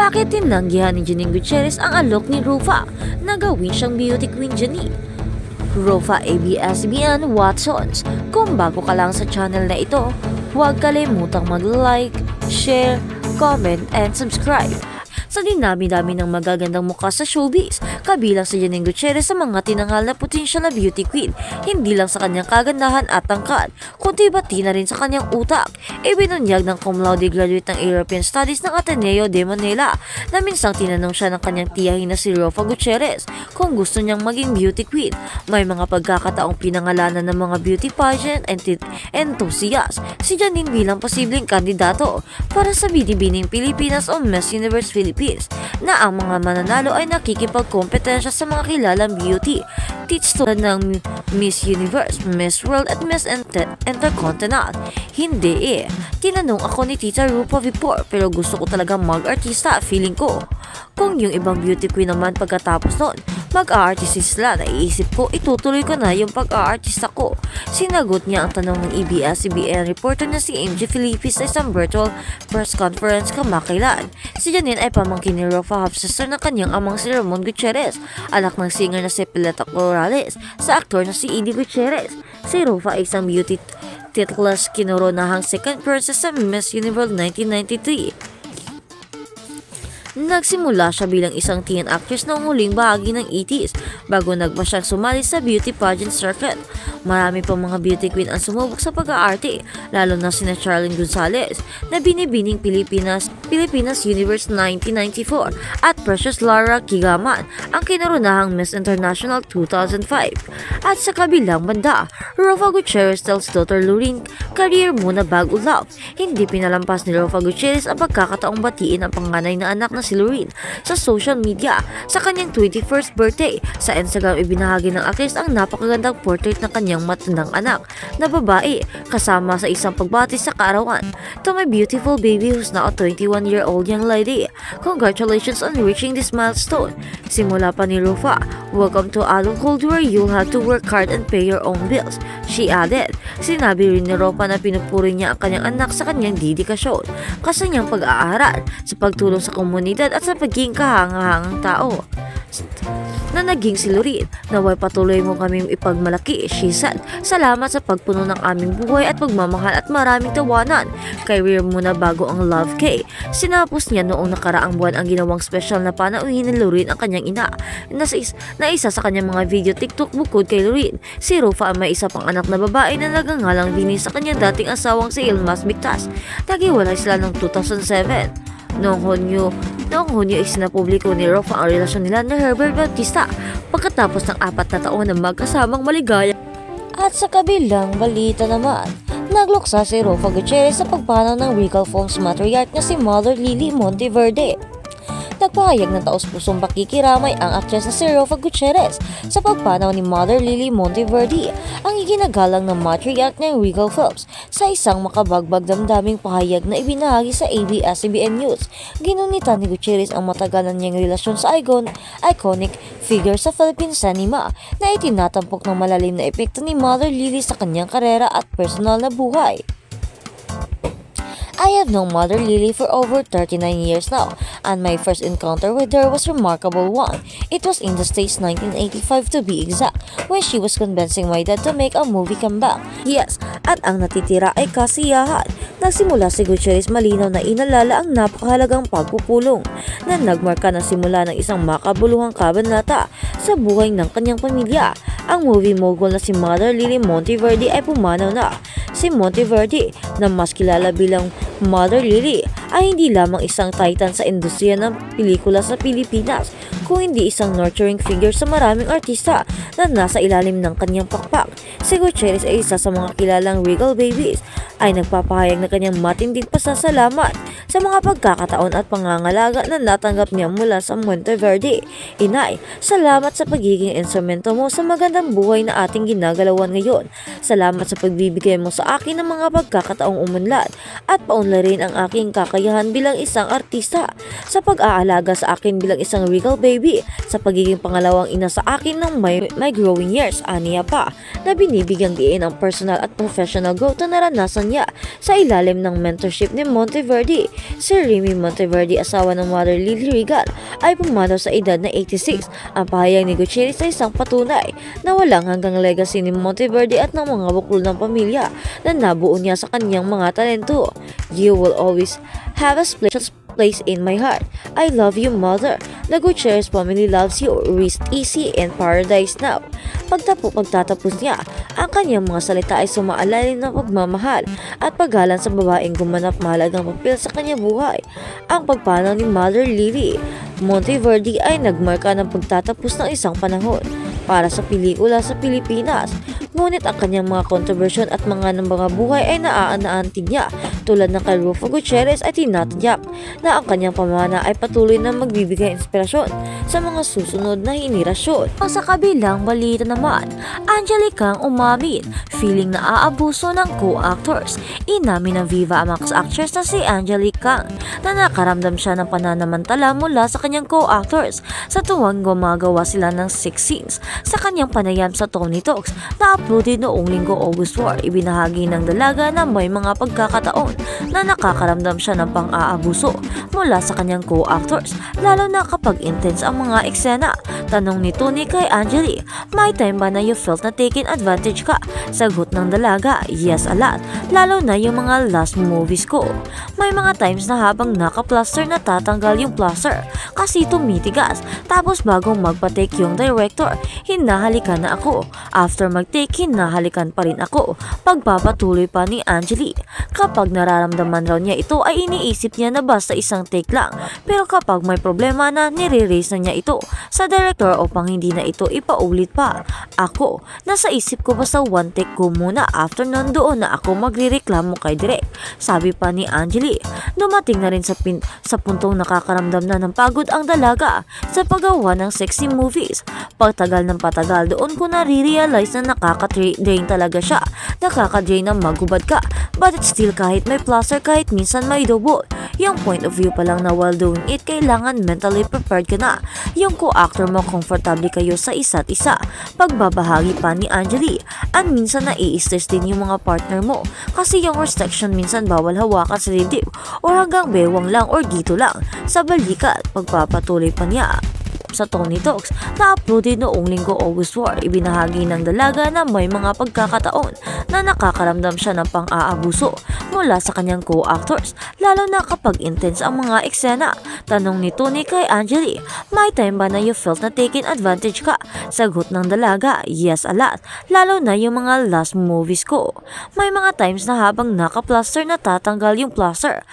bakit tinanggihan ni Janine Gutierrez ang alok ni Rufa na gawin siyang beauty queen Janine? Rufa ABS-CBN Watsons, kung bago ka lang sa channel na ito, huwag kalimutang mag-like, share, comment, and subscribe. Sa dinami-dami ng magagandang mukha sa showbiz, kabilang si Janine Gutierrez sa mga tinanghal na potensyal na beauty queen, hindi lang sa kanyang kagandahan at tangkad, kundi pati na rin sa kanyang utak. Ibinunyag ng cum laude graduate ng European Studies ng Ateneo de Manila na minsang tinanong siya ng kanyang tiyahin na si Rufa Gutierrez kung gusto niyang maging beauty queen. May mga pagkakataong pinangalanan ng mga beauty pageant enthusiast si Janine bilang posibleng kandidato para sa Binibining Pilipinas o Miss Universe Philippines, na ang mga mananalo ay nakikipagkompetensya sa mga kilalang beauty teach tulad ng Miss Universe, Miss World at Miss Intercontinental. Hindi Tinanong ako ni Tita Rufa before, pero gusto ko talaga mag-artista, feeling ko. Kung yung ibang beauty queen naman pagkatapos nun, mag-aartista sila, naiisip ko itutuloy ko na yung pag-aartista ko. Sinagot niya ang tanong ng ABS-CBN reporter na si MJ Felipe sa isang virtual press conference kamakailan. Si Janine ay pamangkin ni Rufa, half-sister ng kanyang amang si Ramon Gutierrez, anak ng singer na si Pileta Corrales, sa aktor na si Eddie Gutierrez. Si Rufa ay isang beauty titles kinoronahang second princess sa Miss Universe 1993. Nagsimula siya bilang isang teen actress noong huling bahagi ng 80s bago nagpa siyang sumali sa beauty pageant circuit. Marami pang mga beauty queen ang sumubok sa pag-aarte, lalo na sina Charlene Gonzalez na Binibining Pilipinas Universe 1994 at Precious Lara Kigaman ang kinoronahang Miss International 2005. At sa kabilang banda, Rufa Gutierrez tells daughter Loreen, career muna bago love. Hindi pinalampas ni Rufa Gutierrez ang pagkakataong batiin ang panganay na anak na si Loreen sa social media. Sa kanyang 21st birthday, sa Instagram ibinahagi ng actress ang napakagandang portrait ng kanyang matandang anak na babae kasama sa isang pagbati sa kaarawan. To my beautiful baby who's now a 21-year-old young lady, congratulations on reaching this milestone. Simula pa ni Rufa, welcome to adulthood where you'll have to work hard and pay your own bills, she added. Sinabi rin ni Rufa na pinupuri niya ang kanyang anak sa kanyang dedikasyon, kasanyang pag-aaral, sa pagtulong sa komunidad at sa pagiging kahangahangang tao na naging si Loreen. Naway patuloy mo kaming ipagmalaki, she said. Salamat sa pagpuno ng aming buhay at pagmamahal at maraming tawanan. Career muna bago ang Love K. Sinapos niya noong nakaraang buwan ang ginawang special na panauhin ni Loreen ang kanyang ina na isa sa kanyang mga video TikTok. Bukod kay Loreen, si Rufa ay may isa pang anak na babae na nagangalang Vinny sa kanyang dating asawang si Ilmas Mictas. Naghiwalay sila noong 2007. Noong Hunyo ay sinapubliko ni Rufa ang relasyon nila ni Herbert Bautista pagkatapos ng 4 na taon na magkasamang maligaya. At sa kabilang balita naman, nagluksa si Rufa Gutierrez sa pagpanaw ng Regal Films matriarch na si Mother Lily Monteverde. Nagpahayag ng taos-pusong pakikiramay ang aktres na si Rufa Gutierrez sa pagpanaw ni Mother Lily Monteverde, ang iginagalang ng matriarch ng Regal Films. Sa isang makabagbag damdaming pahayag na ibinahagi sa ABS-CBN News, ginunita ni Gutierrez ang matagalan niyang relasyon sa iconic figure sa Philippine cinema na itinatampok ng malalim na epekto ni Mother Lily sa kanyang karera at personal na buhay. I have known Mother Lily for over 39 years now, and my first encounter with her was a remarkable one. It was in the States 1985 to be exact, when she was convincing my dad to make a movie comeback. Yes, at ang natitira ay kasiyahan. Nagsimula si Gutierrez malinaw na inalala ang napakahalagang pagpupulong na nagmarka na simula ng isang makabuluhang kabanata sa buhay ng kanyang pamilya. Ang movie mogul na si Mother Lily Monteverde ay pumanaw na. Si Monteverde, na mas kilala bilang Mother Lily, ay hindi lamang isang titan sa industriya ng pelikula sa Pilipinas, kung hindi isang nurturing figure sa maraming artista na nasa ilalim ng kanyang pakpak. Si Gutierrez ay isa sa mga kilalang Regal Babies, ay nagpapahayag na kanyang matinding pasasalamat sa mga pagkakataon at pangangalaga na natanggap niya mula sa Monteverde. Inay, salamat sa pagiging instrumento mo sa magandang buhay na ating ginagalawan ngayon. Salamat sa pagbibigay mo sa akin ng mga pagkakataong umunlad at paunlarin ang aking kakayahan bilang isang artista, sa pag-aalaga sa akin bilang isang Regal Baby, sa pagiging pangalawang ina sa akin ng my growing years. Aniya pa na binibigyang diin ang personal at professional growth na naranasan niya sa ilalim ng mentorship ni Monteverde. Si Remy Monteverde, asawa ng mother Lily Regal, ay pumanaw sa edad na 86. Ang pahayag ni Gutierrez ay isang patunay na walang hanggang legacy ni Monteverde at ng mga buklod ng pamilya na nabuo niya sa kanyang mga talento. "You will always have a special place in my heart. I love you, mother. The Gutierrez family loves you. Rest easy in paradise now." Pagtatapos niya, ang kanyang mga salita ay sumaalala ng pagmamahal at paggalang sa babaeng gumanap mahalagang papel sa kanyang buhay. Ang pagpanaw ni Mother Lily Monteverde ay nagmarka ng pagtatapos ng isang panahon para sa pelikula sa Pilipinas. Ngunit ang kanyang mga kontrobersyon at mga buhay ay naaanaantig niya. Tulad ng kay Rufo Gutierrez ay tinatadyak na ang kanyang pamana ay patuloy na magbibigay inspirasyon sa mga susunod na henerasyon. Sa kabilang balita naman, Angelica ang umamin, feeling na aabuso ng co-actors. Inamin ng Viva Max actress na si Angelica na nakaramdam siya ng pananamantala mula sa kanyang co-actors sa tuwang gumagawa sila ng sex scenes sa kanyang panayam sa Tony Talks na uploaded noong Linggo, August 4. Ibinahagi ng dalaga na may mga pagkakataon na nakakaramdam siya ng pang-aabuso mula sa kanyang co-actors, lalo na kapag intense ang mga eksena. Tanong ni Tony kay Angeli, "May time ba na you felt na taken advantage ka?" Sagot ng dalaga, "Yes, a lot, lalo na yung mga last movies ko. May mga times na habang naka-plaster natatanggal yung plaster kasi tumitigas, tapos bago magpa-take yung director, hinahalikan na ako. After mag-take, hinahalikan pa rin ako." Pagpapatuloy pa ni Angeli, kapag nararamdaman raw niya ito ay iniisip niya na basta isang take lang, pero kapag may problema na, nire-raise na niya ito sa director upang hindi na ito ipaulit pa. "Ako, nasa isip ko basta one take ko muna, after nun doon na ako magrereklamo kay direk." Sabi pa ni Angeli, dumating na rin sa puntong nakakaramdam na ng pagod ang dalaga sa paggawa ng sexy movies. Pagtagal ng patagal, doon ko na-realize na nakaka-drain talaga siya. Nakaka-drain na magubad ka, but it's still kahit may plaster, kahit minsan may double. Yung point of view pa lang na while doing it, kailangan mentally prepared ka na. Yung co-actor mo, komportable kayo sa isa't isa. Pagbabahagi pa ni Angeli, at minsan nai-stress din yung mga partner mo kasi yung restriction minsan bawal hawakan sa dibdib or hanggang bewang lang or dito lang sa balikat. Pagpapatuloy pa niya sa Tony Talks na uploaded noong Linggo, August 4. Ibinahagi ng dalaga na may mga pagkakataon na nakakaramdam siya ng pang-aabuso mula sa kanyang co-actors, lalo na kapag intense ang mga eksena. Tanong ni Tony kay Angeli, "May time ba na you felt na taken advantage ka?" Sagot ng dalaga, "Yes, a lot, lalo na yung mga last movies ko. May mga times na habang naka-plaster natatanggal yung plaster